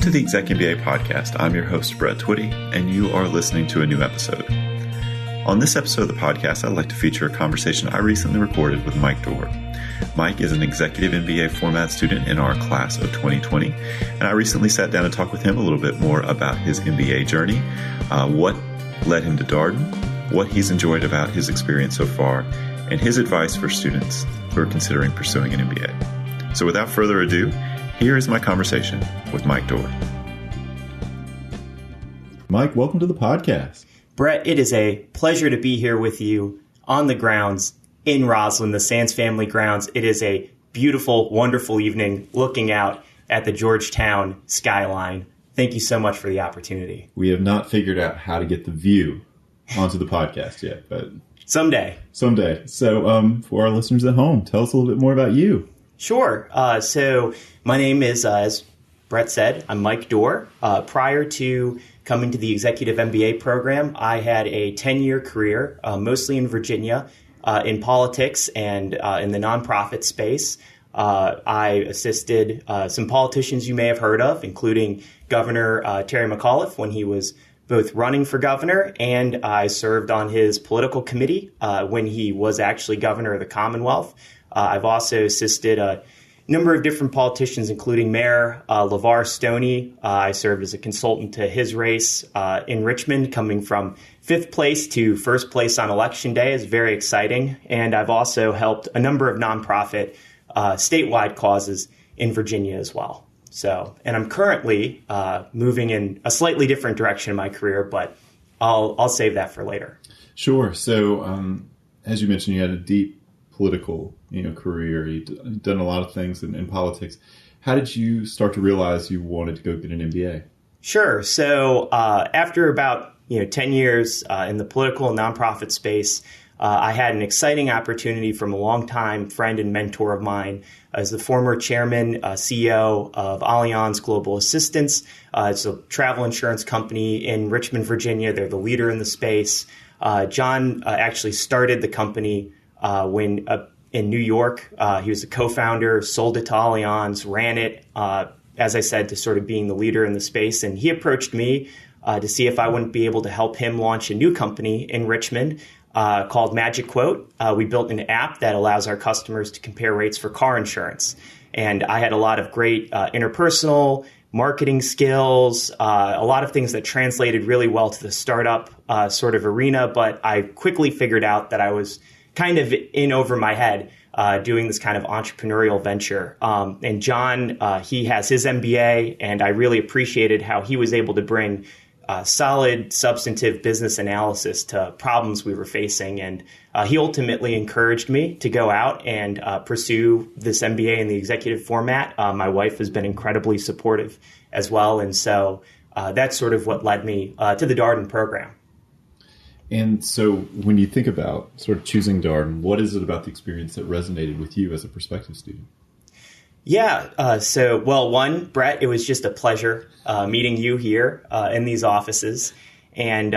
to the ExecMBA Podcast. I'm your host, Brett Twitty, and you are listening to a new episode. On this episode of the podcast, I'd like to feature a conversation I recently recorded with Mike Doerr. Mike is an Executive MBA format student in our class of 2020, and I recently sat down and talked with him a little bit more about his MBA journey, what led him to Darden, what he's enjoyed about his experience so far, and his advice for students who are considering pursuing an MBA. So without further ado, here is my conversation with Mike Doerr. Mike, welcome to the podcast. Brett, it is a pleasure to be here with you on the grounds in Roslyn, the Sands family grounds. It is a beautiful, wonderful evening looking out at the Georgetown skyline. Thank you so much for the opportunity. We have not figured out how to get the view onto the podcast yet, but Someday. So for our listeners at home, tell us a little bit more about you. Sure. So my name is, as Brett said, I'm Mike Doerr. Prior to coming to the Executive MBA program, I had a 10-year career, mostly in Virginia, in politics and in the nonprofit space. I assisted some politicians you may have heard of, including Governor Terry McAuliffe when he was both running for governor, and I served on his political committee when he was actually governor of the Commonwealth. I've also assisted a number of different politicians, including Mayor LeVar Stoney. I served as a consultant to his race in Richmond, coming from 5th place to 1st place on Election Day is very exciting. And I've also helped a number of nonprofit statewide causes in Virginia as well. So, and I'm currently moving in a slightly different direction in my career, but I'll save that for later. Sure. So, as you mentioned, you had a deep political career. You've done a lot of things in politics. How did you start to realize you wanted to go get an MBA? Sure. So after about 10 years in the political and nonprofit space, I had an exciting opportunity from a longtime friend and mentor of mine as the former chairman, CEO of Allianz Global Assistance. It's a travel insurance company in Richmond, Virginia. They're the leader in the space. John actually started the company when in New York. He was a co-founder, sold it to Allianz, ran it, as I said, to sort of being the leader in the space. And he approached me to see if I wouldn't be able to help him launch a new company in Richmond called Magic Quote. We built an app that allows our customers to compare rates for car insurance. And I had a lot of great interpersonal marketing skills, a lot of things that translated really well to the startup sort of arena. But I quickly figured out that I was kind of in over my head doing this kind of entrepreneurial venture. And John, he has his MBA, and I really appreciated how he was able to bring solid, substantive business analysis to problems we were facing. And he ultimately encouraged me to go out and pursue this MBA in the executive format. My wife has been incredibly supportive as well. And so that's sort of what led me to the Darden program. And so when you think about sort of choosing Darden, what is it about the experience that resonated with you as a prospective student? Yeah. One, Brett, it was just a pleasure meeting you here in these offices. And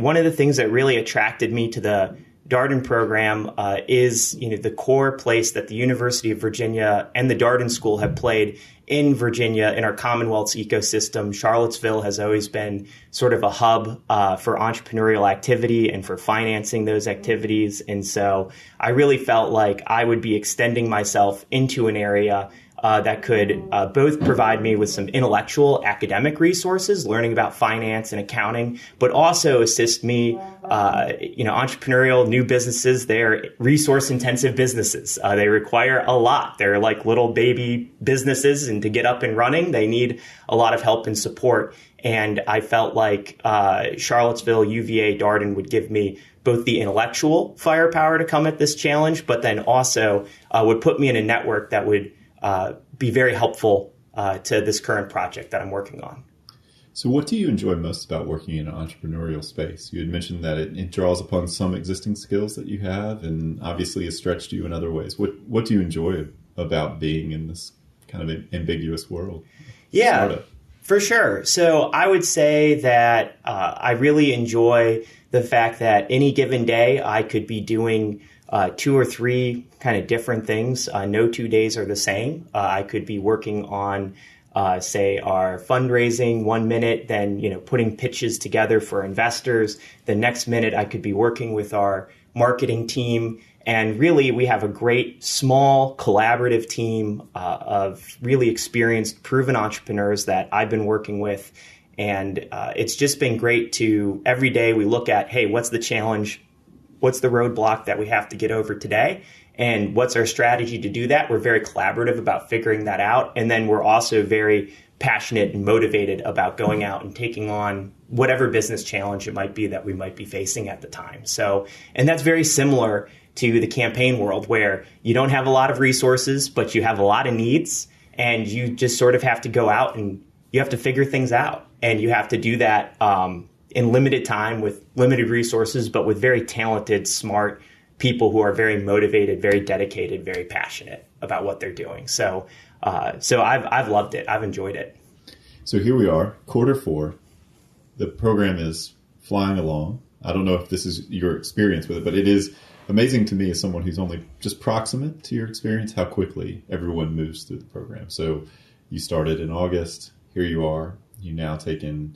one of the things that really attracted me to the Darden program is the core place that the University of Virginia and the Darden School have played in Virginia in our Commonwealth's ecosystem. Charlottesville has always been sort of a hub for entrepreneurial activity and for financing those activities. And so I really felt like I would be extending myself into an area that could both provide me with some intellectual academic resources, learning about finance and accounting, but also assist me, entrepreneurial new businesses. They're resource-intensive businesses. They require a lot. They're like little baby businesses, and to get up and running, they need a lot of help and support. And I felt like Charlottesville, UVA, Darden would give me both the intellectual firepower to come at this challenge, but then also would put me in a network that would be very helpful to this current project that I'm working on. So what do you enjoy most about working in an entrepreneurial space? You had mentioned that it draws upon some existing skills that you have, and obviously has stretched you in other ways. What do you enjoy about being in this kind of ambiguous world? Yeah, startup? For sure. So I would say that I really enjoy the fact that any given day I could be doing 2 or 3 kind of different things. No 2 days are the same. I could be working on say our fundraising 1 minute, then, putting pitches together for investors. The next minute I could be working with our marketing team. And really, we have a great, small, collaborative team of really experienced, proven entrepreneurs that I've been working with. And it's just been great to, every day we look at, hey, what's the challenge? What's the roadblock that we have to get over today? And what's our strategy to do that? We're very collaborative about figuring that out. And then we're also very passionate and motivated about going out and taking on whatever business challenge it might be that we might be facing at the time. So, and that's very similar to the campaign world, where you don't have a lot of resources, but you have a lot of needs, and you just sort of have to go out and you have to figure things out. And you have to do that in limited time with limited resources, but with very talented, smart people who are very motivated, very dedicated, very passionate about what they're doing. So I've loved it. I've enjoyed it. So here we are, Q4. The program is flying along. I don't know if this is your experience with it, but it is amazing to me as someone who's only just proximate to your experience, how quickly everyone moves through the program. So you started in August. Here you are. You now taken,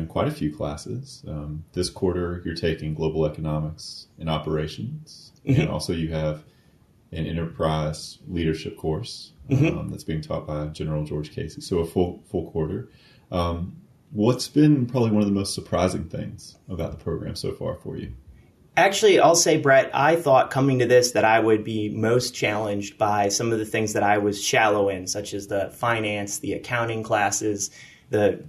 quite a few classes. This quarter, you're taking global economics and operations. And also you have an enterprise leadership course that's being taught by General George Casey. So a full quarter. What's been probably one of the most surprising things about the program so far for you? Actually, I'll say, Brett, I thought coming to this that I would be most challenged by some of the things that I was shallow in, such as the finance, the accounting classes, the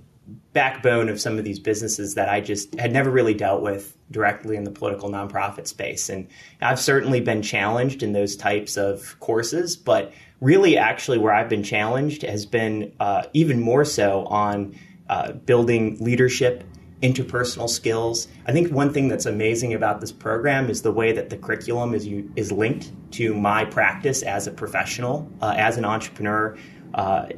backbone of some of these businesses that I just had never really dealt with directly in the political nonprofit space. And I've certainly been challenged in those types of courses, but really actually where I've been challenged has been even more so on building leadership, interpersonal skills. I think one thing that's amazing about this program is the way that the curriculum is linked to my practice as a professional, as an entrepreneur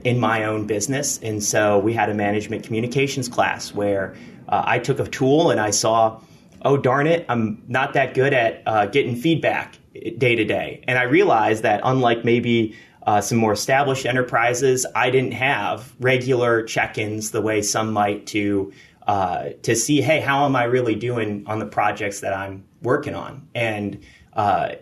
in my own business. And so we had a management communications class where I took a tool and I saw, oh, darn it, I'm not that good at getting feedback day to day. And I realized that unlike maybe some more established enterprises, I didn't have regular check-ins the way some might to see, hey, how am I really doing on the projects that I'm working on? And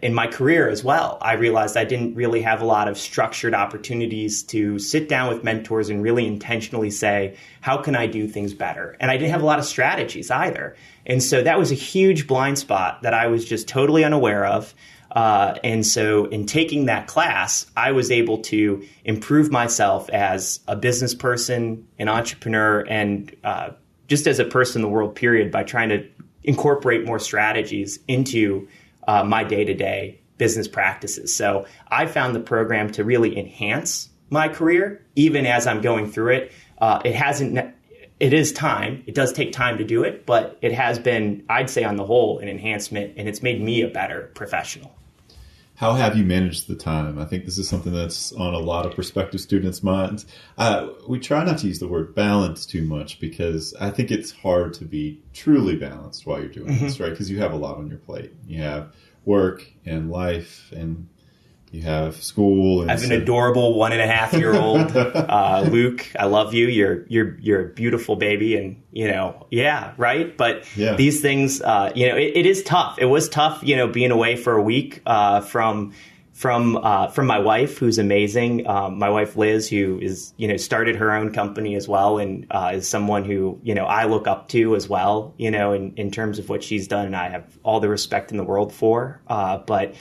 in my career as well, I realized I didn't really have a lot of structured opportunities to sit down with mentors and really intentionally say, how can I do things better? And I didn't have a lot of strategies either. And so that was a huge blind spot that I was just totally unaware of. And so in taking that class, I was able to improve myself as a business person, an entrepreneur, and just as a person in the world, period, by trying to incorporate more strategies into my day-to-day business practices. So I found the program to really enhance my career, even as I'm going through it. It is time. It does take time to do it, but it has been, I'd say on the whole, an enhancement, and it's made me a better professional. How have you managed the time? I think this is something that's on a lot of prospective students' minds. We try not to use the word balance too much because I think it's hard to be truly balanced while you're doing this, right? Because you have a lot on your plate. You have work and life, and you have school. And I have an adorable 1.5-year-old Luke. I love you. You're a beautiful baby, and yeah, right. But these things, it is tough. It was tough, being away for a week from my wife, who's amazing. My wife Liz, who is started her own company as well, and is someone who I look up to as well. In terms of what she's done, and I have all the respect in the world for. But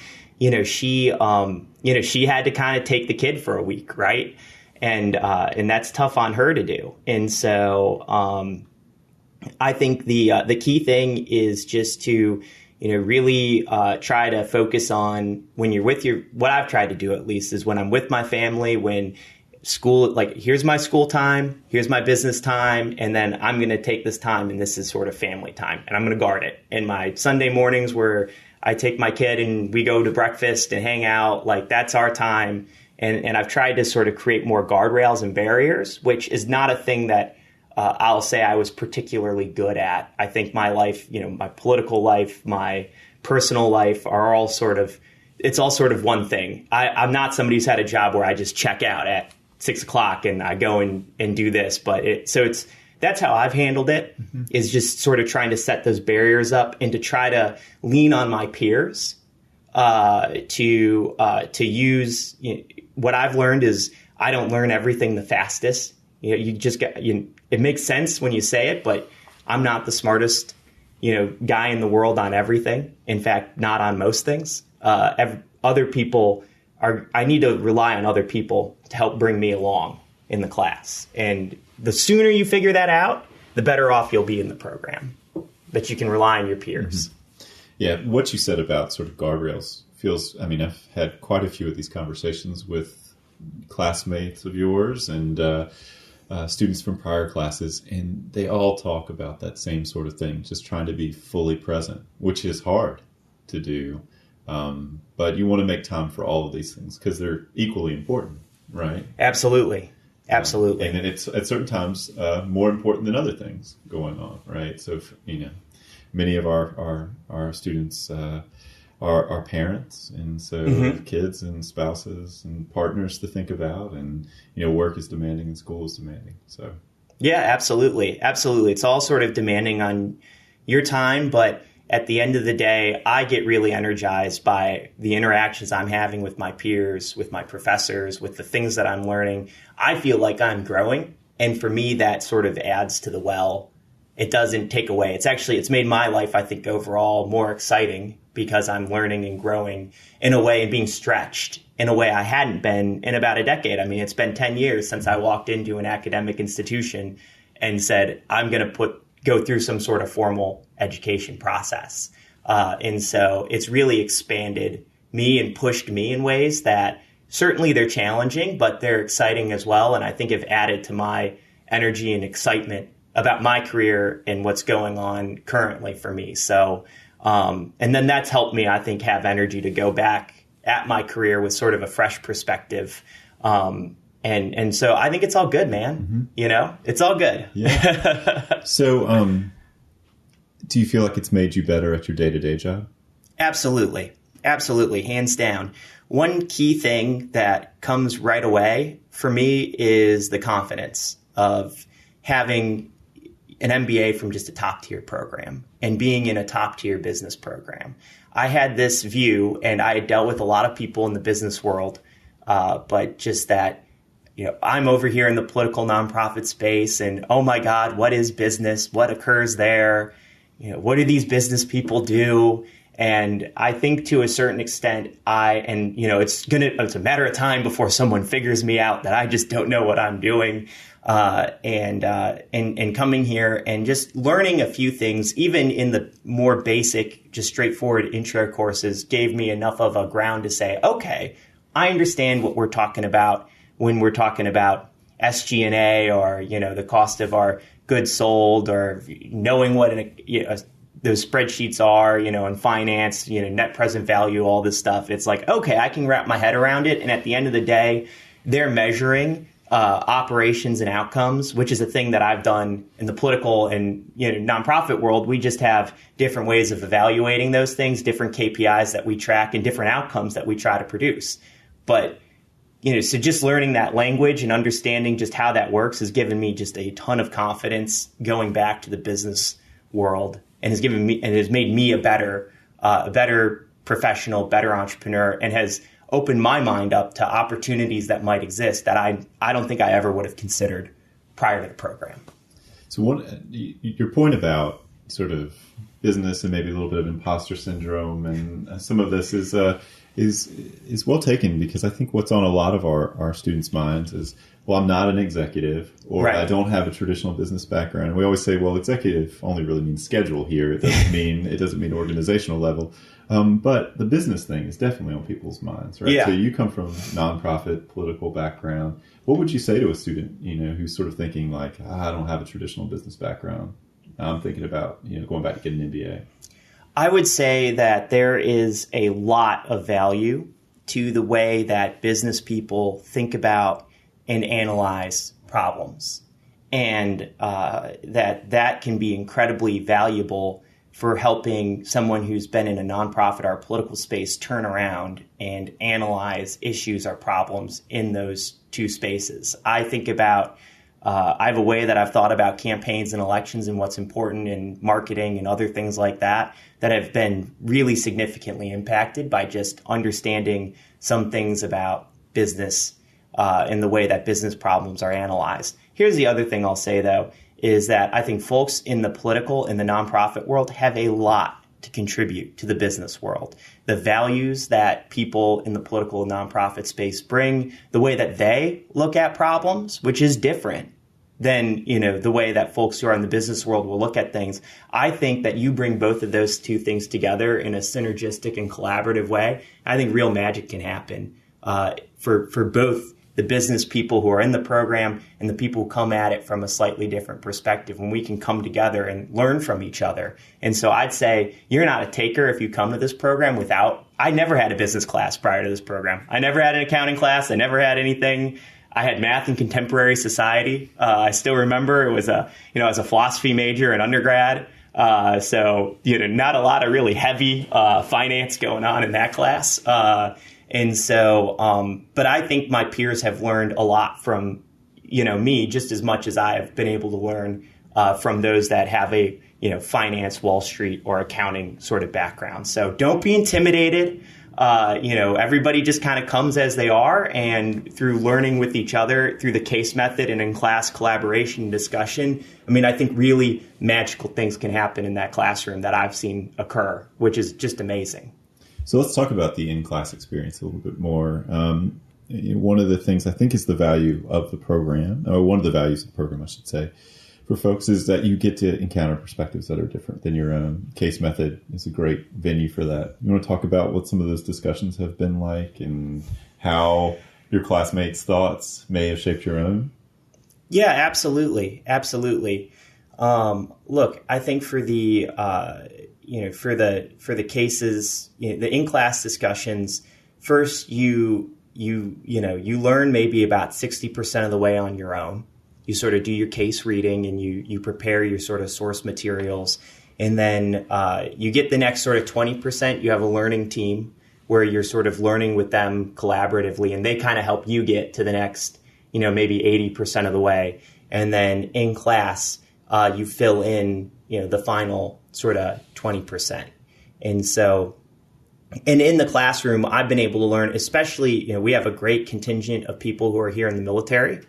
she had to kind of take the kid for a week, right? And that's tough on her to do. And so I think the key thing is just to really try to focus on when you're with what I've tried to do at least is when I'm with my family, when school, like here's my school time, here's my business time, and then I'm going to take this time and this is sort of family time and I'm going to guard it. And my Sunday mornings where I take my kid and we go to breakfast and hang out, like that's our time. And I've tried to sort of create more guardrails and barriers, which is not a thing that I'll say I was particularly good at. I think my life, my political life, my personal life are all sort of, it's all sort of one thing. I'm not somebody who's had a job where I just check out at 6:00 and I go and do this. But that's how I've handled it, is just sort of trying to set those barriers up and to try to lean on my peers to use, what I've learned is I don't learn everything the fastest. You just it makes sense when you say it, but I'm not the smartest, guy in the world on everything. In fact, not on most things. Other people I need to rely on other people to help bring me along in the class. And the sooner you figure that out, the better off you'll be in the program, that you can rely on your peers. Yeah, what you said about sort of guardrails feels, I've had quite a few of these conversations with classmates of yours and students from prior classes, and they all talk about that same sort of thing, just trying to be fully present, which is hard to do. But you want to make time for all of these things because they're equally important, right? Absolutely. And it's at certain times more important than other things going on, right? So, many of our students are parents, and so have kids and spouses and partners to think about, and work is demanding and school is demanding. So, yeah, absolutely. It's all sort of demanding on your time, but at the end of the day, I get really energized by the interactions I'm having with my peers, with my professors, with the things that I'm learning. I feel like I'm growing. And for me, that sort of adds to the well. It doesn't take away. It's made my life, I think, overall more exciting because I'm learning and growing in a way and being stretched in a way I hadn't been in about a decade. It's been 10 years since I walked into an academic institution and said, I'm going to go through some sort of formal education process. And so it's really expanded me and pushed me in ways that certainly they're challenging, but they're exciting as well. And I think have added to my energy and excitement about my career and what's going on currently for me. So, and then that's helped me, I think, have energy to go back at my career with sort of a fresh perspective. And so I think it's all good, man. It's all good. Yeah. So, do you feel like it's made you better at your day-to-day job? Absolutely. Hands down. One key thing that comes right away for me is the confidence of having an MBA from just a top-tier program and being in a top-tier business program. I had this view, and I had dealt with a lot of people in the business world, but just that, I'm over here in the political nonprofit space, and oh my God, what is business? What occurs there? What do these business people do? And I think to a certain extent, it's a matter of time before someone figures me out that I just don't know what I'm doing. And coming here and just learning a few things, even in the more basic, just straightforward intro courses, gave me enough of a ground to say, okay, I understand what we're talking about when we're talking about SG&A or, the cost of our goods sold, or knowing what those spreadsheets are, in finance, net present value, all this stuff. It's like, okay, I can wrap my head around it. And at the end of the day, they're measuring operations and outcomes, which is a thing that I've done in the political and nonprofit world. We just have different ways of evaluating those things, different KPIs that we track, and different outcomes that we try to produce. But so just learning that language and understanding just how that works has given me just a ton of confidence going back to the business world, and has made me a better professional, better entrepreneur, and has opened my mind up to opportunities that might exist that I don't think I ever would have considered prior to the program. So your point about sort of business and maybe a little bit of imposter syndrome and some of this is well taken, because I think what's on a lot of our students' minds is, well, I'm not an executive, or right, I don't have a traditional business background. And we always say, well, executive only really means schedule here. It doesn't mean organizational level. But the business thing is definitely on people's minds, right? Yeah. So you come from nonprofit political background. What would you say to a student, who's sort of thinking like, I don't have a traditional business background. I'm thinking about, going back to getting an MBA. I would say that there is a lot of value to the way that business people think about and analyze problems, and that can be incredibly valuable for helping someone who's been in a nonprofit or a political space turn around and analyze issues or problems in those two spaces. I think about, I have a way that I've thought about campaigns and elections and what's important in marketing and other things like that have been really significantly impacted by just understanding some things about business and the way that business problems are analyzed. Here's the other thing I'll say, though, is that I think folks in the political and the nonprofit world have a lot to contribute to the business world. The values that people in the political and nonprofit space bring, the way that they look at problems, which is different than, the way that folks who are in the business world will look at things. I think that you bring both of those two things together in a synergistic and collaborative way. I think real magic can happen for both the business people who are in the program and the people who come at it from a slightly different perspective, when we can come together and learn from each other. And so I'd say you're not a taker if you come to this program I never had a business class prior to this program. I never had an accounting class. I never had anything. I had math and contemporary society. I still remember it was I was a philosophy major in undergrad. So not a lot of really heavy finance going on in that class. And so, but I think my peers have learned a lot from, me just as much as I have been able to learn from those that have a, finance, Wall Street or accounting sort of background. So don't be intimidated. Everybody just kind of comes as they are, and through learning with each other, through the case method and in class collaboration and discussion, I think really magical things can happen in that classroom that I've seen occur, which is just amazing. So let's talk about the in-class experience a little bit more. One of the things I think is the value of the program, or one of the values of the program, I should say, for folks is that you get to encounter perspectives that are different than your own. Case method is a great venue for that. You want to talk about what some of those discussions have been like and how your classmates' thoughts may have shaped your own? Yeah, absolutely. Absolutely. Look, I think for the for the cases, the in-class discussions, first you learn maybe about 60% of the way on your own. You sort of do your case reading and you prepare your sort of source materials. And then you get the next sort of 20%. You have a learning team where you're sort of learning with them collaboratively, and they kind of help you get to the next, maybe 80% of the way. And then in class, you fill in, the final sort of 20%. And so, and in the classroom, I've been able to learn, especially, we have a great contingent of people who are here in the military,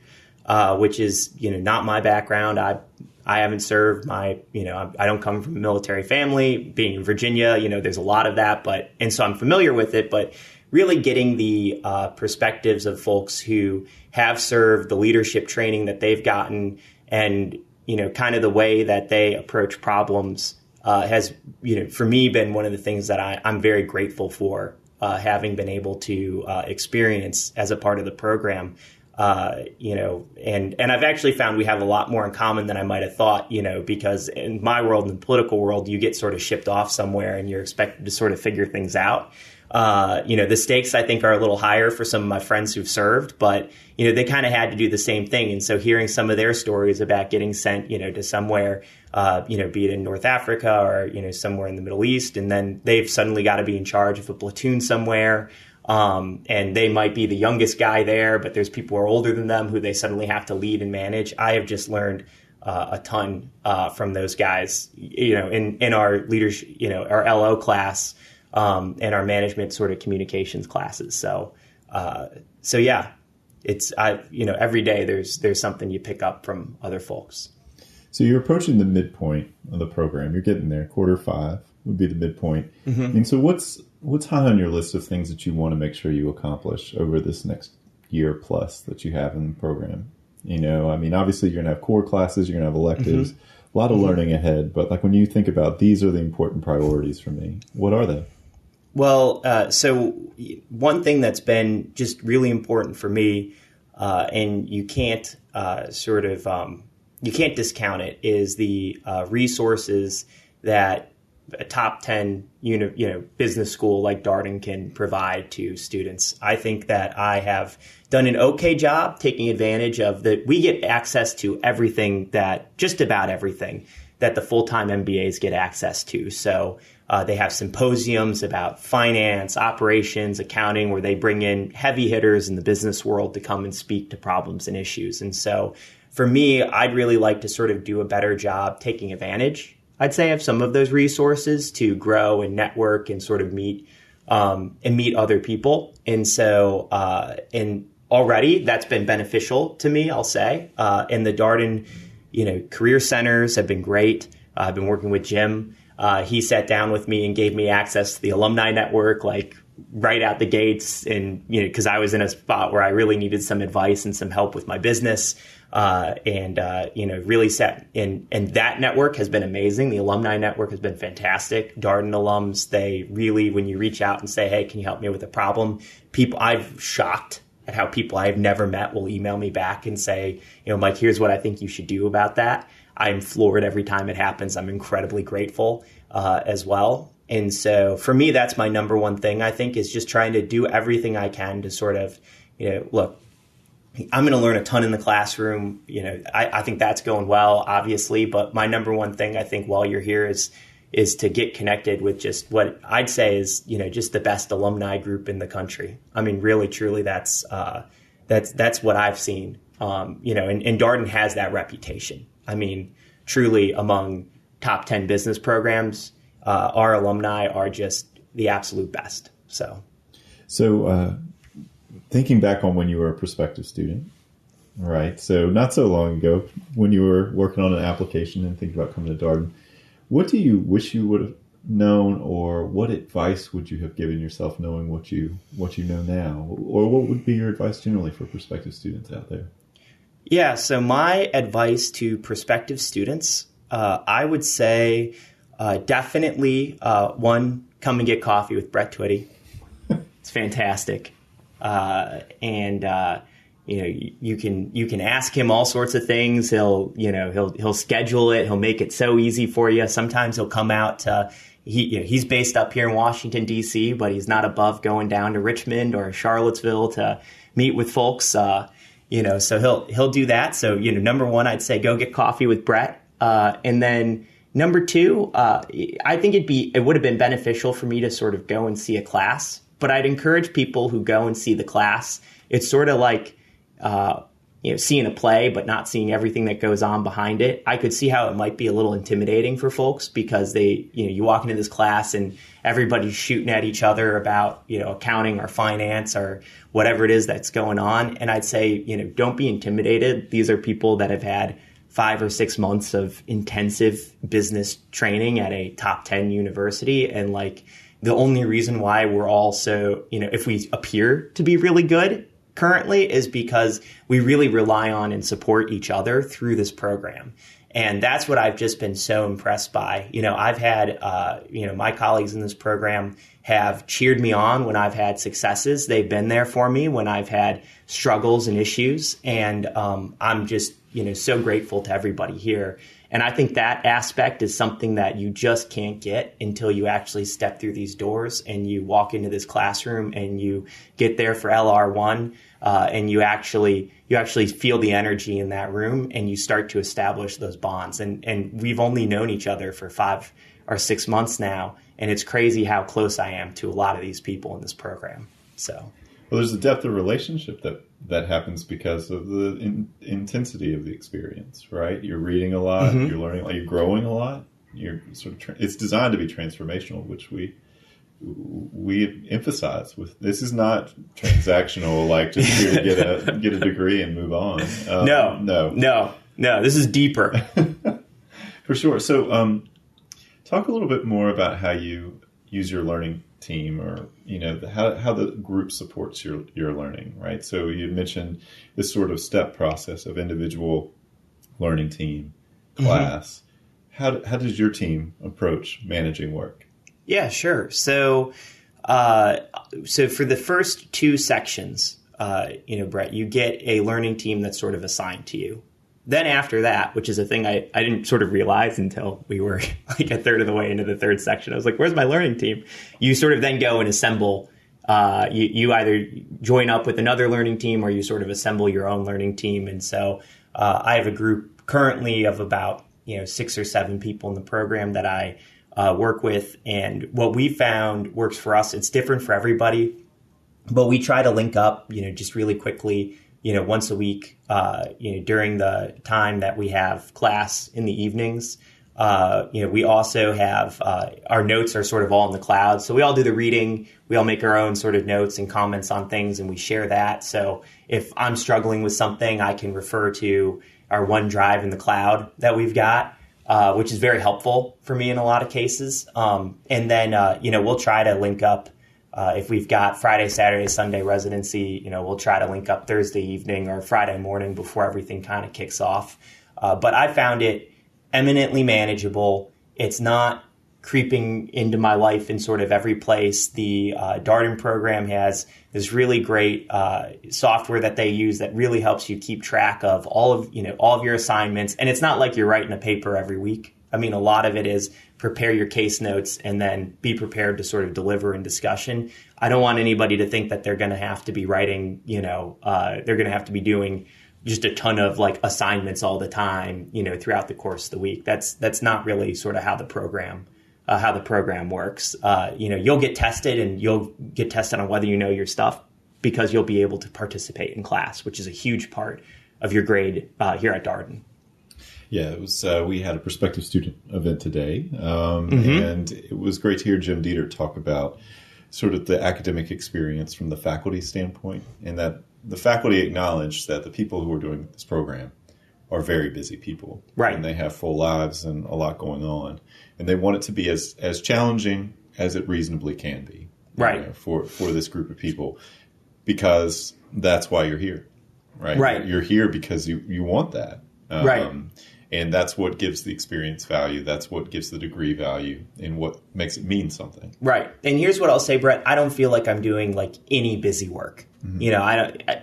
which is, not my background. I haven't served I don't come from a military family. Being in Virginia, there's a lot of that, and so I'm familiar with it, but really getting the perspectives of folks who have served, the leadership training that they've gotten, and, kind of the way that they approach problems has, for me, been one of the things that I'm very grateful for, having been able to experience as a part of the program. And I've actually found we have a lot more in common than I might have thought, because in my world, in the political world, you get sort of shipped off somewhere and you're expected to sort of figure things out. The stakes, I think, are a little higher for some of my friends who've served, but, they kind of had to do the same thing. And so hearing some of their stories about getting sent, to somewhere, be it in North Africa or, somewhere in the Middle East, and then they've suddenly got to be in charge of a platoon somewhere. And they might be the youngest guy there, but there's people who are older than them who they suddenly have to lead and manage. I have just learned a ton from those guys, in our leadership, our LO class, and our management sort of communications classes. So yeah, it's every day there's something you pick up from other folks. So you're approaching the midpoint of the program. You're getting there. Q5 would be the midpoint. Mm-hmm. And so what's high on your list of things that you want to make sure you accomplish over this next year plus that you have in the program? Obviously you're going to have core classes, you're going to have electives, mm-hmm. a lot of mm-hmm. learning ahead. But when you think about these are the important priorities for me, what are they? Well, so one thing that's been just really important for me, and you can't you can't discount it, is the resources that a top 10 business school like Darden can provide to students. I think that I have done an okay job taking advantage of we get access to everything, just about everything that the full-time MBAs get access to. So they have symposiums about finance, operations, accounting, where they bring in heavy hitters in the business world to come and speak to problems and issues. And so for me, I'd really like to sort of do a better job taking advantage, I'd say, of some of those resources to grow and network and sort of meet other people. And so, and already that's been beneficial to me, I'll say. And the Darden, career centers have been great. I've been working with Jim. He sat down with me and gave me access to the alumni network, like right out the gates. And, because I was in a spot where I really needed some advice and some help with my business. Really set in. And that network has been amazing. The alumni network has been fantastic. Darden alums, they really, when you reach out and say, hey, can you help me with a problem? I've shocked at how people I've never met will email me back and say, Mike, here's what I think you should do about that. I'm floored every time it happens. I'm incredibly grateful as well. And so for me, that's my number one thing, I think, is just trying to do everything I can to sort of, look, I'm going to learn a ton in the classroom. I think that's going well, obviously. But my number one thing, I think, while you're here is to get connected with just what I'd say is, just the best alumni group in the country. I mean, really, truly, that's what I've seen. And Darden has that reputation. I mean, truly, among top 10 business programs, our alumni are just the absolute best. So thinking back on when you were a prospective student, right? So not so long ago, when you were working on an application and thinking about coming to Darden, what do you wish you would have known, or what advice would you have given yourself knowing what you know now? Or what would be your advice generally for prospective students out there? Yeah, so my advice to prospective students, I would say definitely, one, come and get coffee with Brett Twitty. It's fantastic. You can ask him all sorts of things. He'll schedule it. He'll make it so easy for you. Sometimes he'll come out to, he's based up here in Washington, D.C., but he's not above going down to Richmond or Charlottesville to meet with folks. So he'll do that. So, number one, I'd say go get coffee with Brett. And then number two, I think it would have been beneficial for me to sort of go and see a class. But I'd encourage people who go and see the class. It's sort of like, seeing a play, but not seeing everything that goes on behind it. I could see how it might be a little intimidating for folks because you walk into this class and everybody's shooting at each other about, accounting or finance or whatever it is that's going on. And I'd say, don't be intimidated. These are people that have had 5 or 6 months of intensive business training at a top 10 university. And the only reason why we're all so, if we appear to be really good currently is because we really rely on and support each other through this program. And that's what I've just been so impressed by. I've had, my colleagues in this program have cheered me on when I've had successes. They've been there for me when I've had struggles and issues. And I'm just, so grateful to everybody here. And I think that aspect is something that you just can't get until you actually step through these doors and you walk into this classroom and you get there for LR1 and you actually feel the energy in that room and you start to establish those bonds. And we've only known each other for 5 or 6 months now. And it's crazy how close I am to a lot of these people in this program. So. Well, there's a depth of relationship that happens because of the intensity of the experience, right? You're reading a lot, mm-hmm. You're learning, you're growing a lot. You're sort of it's designed to be transformational, which we emphasize. With this is not transactional, just here to get a degree and move on. No. This is deeper, for sure. So, talk a little bit more about how you use your learning team, or how the group supports your learning, right? So you mentioned this sort of step process of individual learning team, class. Mm-hmm. How does your team approach managing work? Yeah, sure. So for the first 2 sections, Brett, you get a learning team that's sort of assigned to you. Then after that, which is a thing I didn't sort of realize until we were a third of the way into the 3rd section. I was like, where's my learning team? You sort of then go and assemble. You either join up with another learning team or you sort of assemble your own learning team. And so I have a group currently of about 6 or 7 people in the program that I work with. And what we found works for us. It's different for everybody, but we try to link up, just really quickly, once a week, during the time that we have class in the evenings. We also have our notes are sort of all in the cloud. So we all do the reading. We all make our own sort of notes and comments on things, and we share that. So if I'm struggling with something, I can refer to our OneDrive in the cloud that we've got, which is very helpful for me in a lot of cases. And then, we'll try to link up. If we've got Friday, Saturday, Sunday residency, we'll try to link up Thursday evening or Friday morning before everything kind of kicks off. But I found it eminently manageable. It's not creeping into my life in sort of every place. The Darden program has this really great software that they use that really helps you keep track of all of your assignments. And it's not like you're writing a paper every week. I mean, a lot of it is prepare your case notes and then be prepared to sort of deliver in discussion. I don't want anybody to think that they're going to have to be writing, they're going to have to be doing just a ton of like assignments all the time, throughout the course of the week. That's not really sort of how the program works. You'll get tested, and you'll get tested on whether you know your stuff because you'll be able to participate in class, which is a huge part of your grade here at Darden. Yeah, it was. We had a prospective student event today, and it was great to hear Jim Dieter talk about sort of the academic experience from the faculty standpoint, and that the faculty acknowledge that the people who are doing this program are very busy people. Right. And they have full lives and a lot going on. And they want it to be as challenging as it reasonably can be. Right. For this group of people. Because that's why you're here. Right. Right. You're here because you want that. Right. And that's what gives the experience value. That's what gives the degree value and what makes it mean something. Right. And here's what I'll say, Brett. I don't feel like I'm doing like any busy work.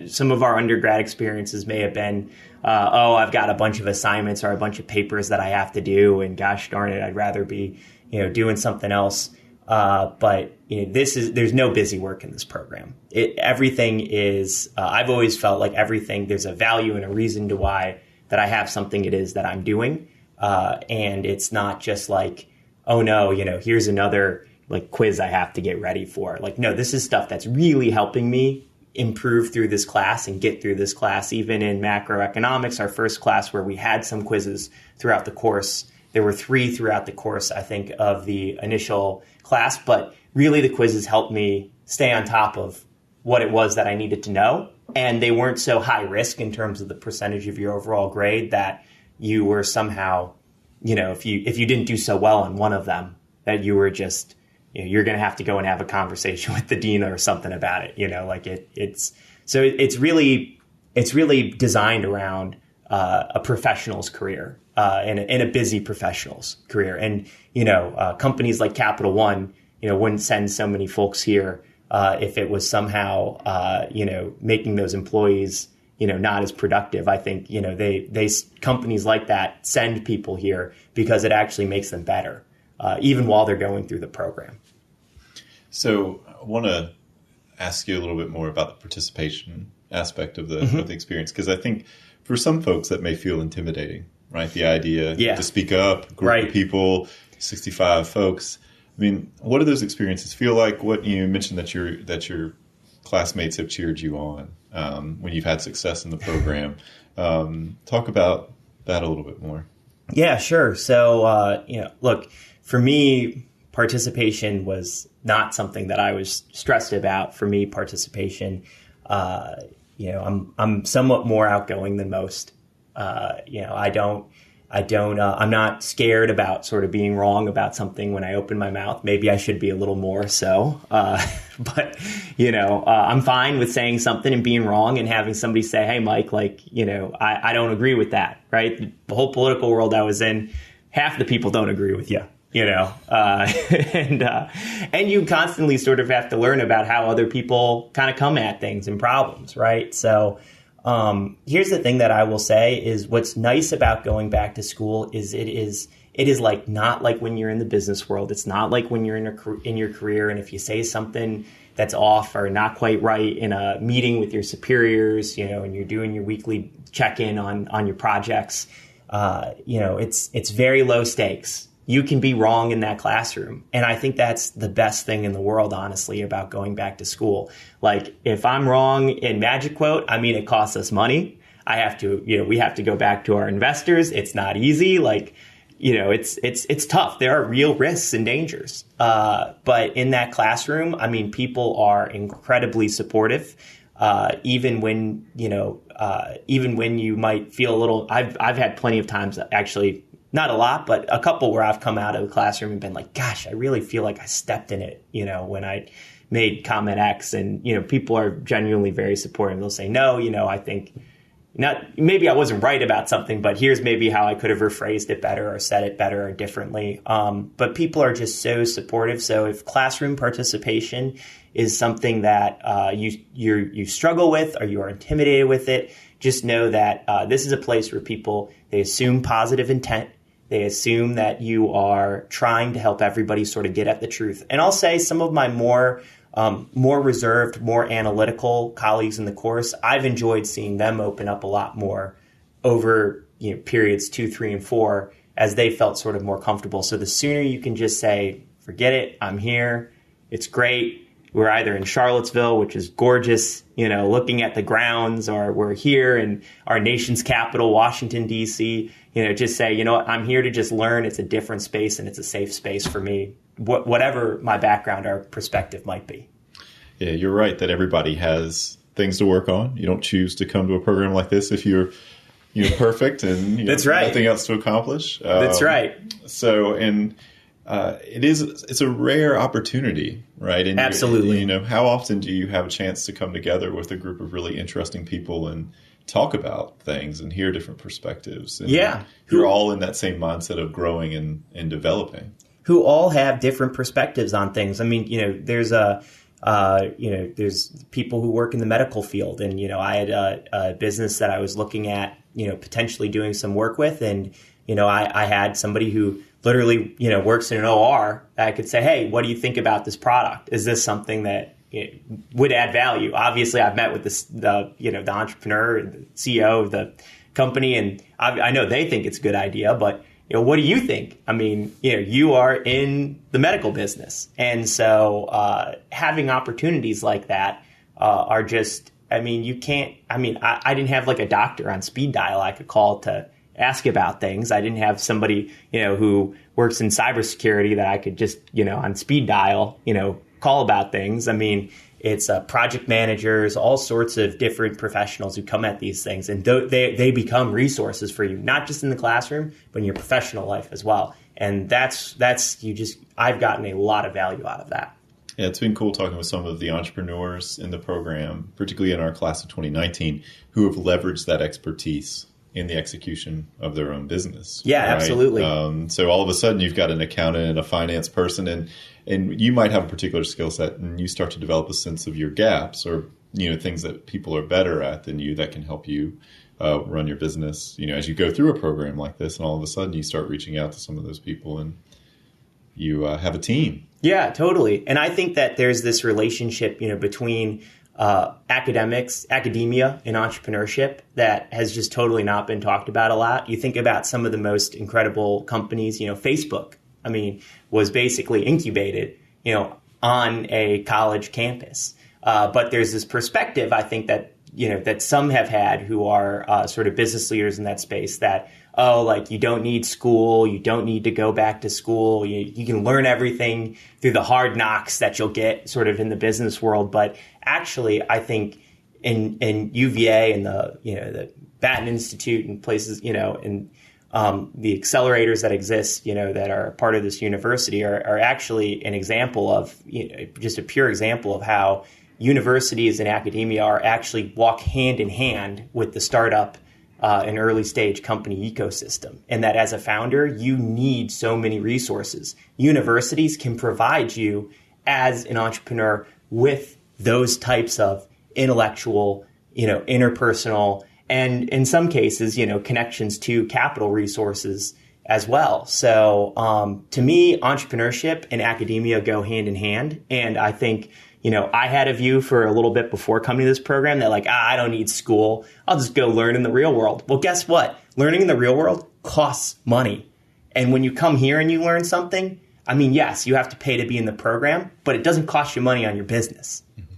Some of our undergrad experiences may have been, I've got a bunch of assignments or a bunch of papers that I have to do, and gosh darn it, I'd rather be, doing something else. But there's no busy work in this program. Everything is, I've always felt like everything, there's a value and a reason to why that I have something it is that I'm doing. And it's not just like, oh no, here's another like quiz I have to get ready for. Like, no, this is stuff that's really helping me improve through this class and get through this class. Even in macroeconomics, our first class where we had some quizzes throughout the course, there were 3 throughout the course, I think, of the initial class. But really the quizzes helped me stay on top of what it was that I needed to know. And they weren't so high risk in terms of the percentage of your overall grade that you were somehow, if you didn't do so well on one of them, that you were just, you're going to have to go and have a conversation with the dean or something about it. It's really designed around a professional's career and a busy professional's career. And, companies like Capital One, wouldn't send so many folks here if it was somehow, making those employees, not as productive. I think, they companies like that send people here because it actually makes them better, even while they're going through the program. So I want to ask you a little bit more about the participation aspect of the experience, because I think for some folks that may feel intimidating, right? The idea to speak up, group of people, 65 folks. I mean, what do those experiences feel like? What you mentioned that your classmates have cheered you on when you've had success in the program. Talk about that a little bit more. Yeah, sure. So, look, for me, participation was not something that I was stressed about. For me, participation, I'm somewhat more outgoing than most. I'm not scared about sort of being wrong about something when I open my mouth. Maybe I should be a little more so. But I'm fine with saying something and being wrong and having somebody say, hey, Mike, I don't agree with that, right? The whole political world I was in, half the people don't agree with you, and you constantly sort of have to learn about how other people kind of come at things and problems, right? So here's the thing that I will say is what's nice about going back to school is it is like not like when you're in the business world. It's not like when you're in your career, and if you say something that's off or not quite right in a meeting with your superiors, and you're doing your weekly check-in on your projects, it's very low stakes. You can be wrong in that classroom. And I think that's the best thing in the world, honestly, about going back to school. Like, if I'm wrong in Magic Quote, I mean, it costs us money. We have to go back to our investors. It's not easy. Like, it's tough. There are real risks and dangers. But in that classroom, I mean, people are incredibly supportive. Even when you might feel a little, I've had plenty of times, actually, not a lot, but a couple where I've come out of the classroom and been like, gosh, I really feel like I stepped in it, when I made comment X, and, people are genuinely very supportive. They'll say, no, I think maybe I wasn't right about something, but here's maybe how I could have rephrased it better or said it better or differently. But people are just so supportive. So if classroom participation is something that you struggle with, or you are intimidated with it, just know that this is a place where they assume positive intent. They assume that you are trying to help everybody sort of get at the truth. And I'll say some of my more reserved, more analytical colleagues in the course, I've enjoyed seeing them open up a lot more over periods 2, 3, and 4 as they felt sort of more comfortable. So the sooner you can just say, forget it, I'm here, it's great. We're either in Charlottesville, which is gorgeous, looking at the grounds, or we're here in our nation's capital, Washington, D.C., just say, what, I'm here to just learn. It's a different space, and it's a safe space for me, whatever my background or perspective might be. Yeah, you're right that everybody has things to work on. You don't choose to come to a program like this if you're perfect and That's right. nothing else to accomplish. That's right. So, it's a rare opportunity, right? And absolutely. How often do you have a chance to come together with a group of really interesting people and talk about things and hear different perspectives? And you're all in that same mindset of growing and developing. Who all have different perspectives on things. I mean, there's there's people who work in the medical field, and I had a business that I was looking at, potentially doing some work with, and I had somebody who literally works in an OR. I could say, hey, what do you think about this product? Is this something that would add value? Obviously, I've met with the entrepreneur and the CEO of the company, and I know they think it's a good idea, but what do you think? I mean, you are in the medical business. And so having opportunities like that are just, I didn't have like a doctor on speed dial I could call to ask about things. I didn't have somebody, who works in cybersecurity that I could just, on speed dial, call about things. I mean, it's project managers, all sorts of different professionals who come at these things, and they become resources for you, not just in the classroom, but in your professional life as well. And I've gotten a lot of value out of that. Yeah, it's been cool talking with some of the entrepreneurs in the program, particularly in our class of 2019, who have leveraged that expertise in the execution of their own business. Yeah, right? Absolutely. So all of a sudden you've got an accountant and a finance person, and you might have a particular skill set, and you start to develop a sense of your gaps, or things that people are better at than you that can help you run your business. As you go through a program like this, and all of a sudden you start reaching out to some of those people, and you have a team. Yeah, totally. And I think that there's this relationship, between academia and entrepreneurship that has just totally not been talked about a lot. You think about some of the most incredible companies, Facebook, was basically incubated, on a college campus. But there's this perspective, I think, that, that some have had who are sort of business leaders in that space that, you don't need school, you don't need to go back to school, you can learn everything through the hard knocks that you'll get sort of in the business world. But actually, I think in UVA and the Batten Institute and places, and the accelerators that exist, that are part of this university are actually an example of, just a pure example of how universities and academia are actually walk hand in hand with the startup and early stage company ecosystem. And that as a founder, you need so many resources. Universities can provide you as an entrepreneur with those types of intellectual, interpersonal, and in some cases, connections to capital resources as well. So to me, entrepreneurship and academia go hand in hand. And I think, I had a view for a little bit before coming to this program that I don't need school. I'll just go learn in the real world. Well, guess what? Learning in the real world costs money. And when you come here and you learn something, I mean, yes, you have to pay to be in the program, but it doesn't cost you money on your business. Mm-hmm.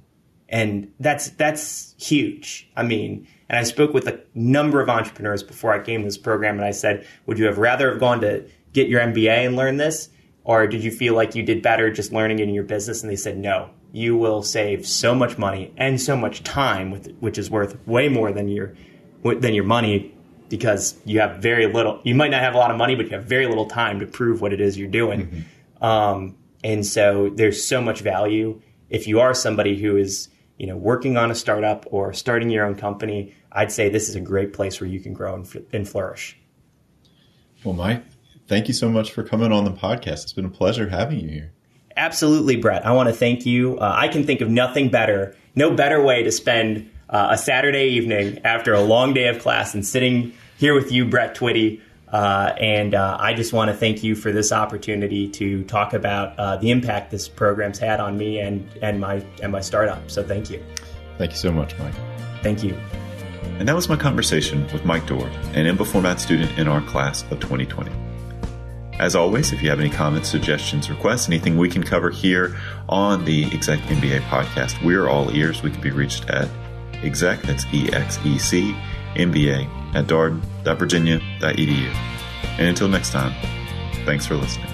And that's huge. I mean, and I spoke with a number of entrepreneurs before I came to this program, and I said, would you have rather have gone to get your MBA and learn this? Or did you feel like you did better just learning it in your business? And they said, no, you will save so much money and so much time, which is worth way more than your money, because you have very little. You might not have a lot of money, but you have very little time to prove what it is you're doing. Mm-hmm. And so there's so much value. If you are somebody who is, working on a startup or starting your own company, I'd say this is a great place where you can grow and flourish. Well, Mike, thank you so much for coming on the podcast. It's been a pleasure having you here. Absolutely, Brett. I want to thank you. I can think of no better way to spend a Saturday evening after a long day of class and sitting here with you, Brett Twitty. And I just want to thank you for this opportunity to talk about the impact this program's had on me and my startup. So thank you. Thank you so much, Mike. Thank you. And that was my conversation with Mike Doerr, an EMBA format student in our class of 2020. As always, if you have any comments, suggestions, requests, anything we can cover here on the ExecMBA podcast, we're all ears. We can be reached at exec, that's EXEC, MBA, @darden.virginia.edu. And until next time, thanks for listening.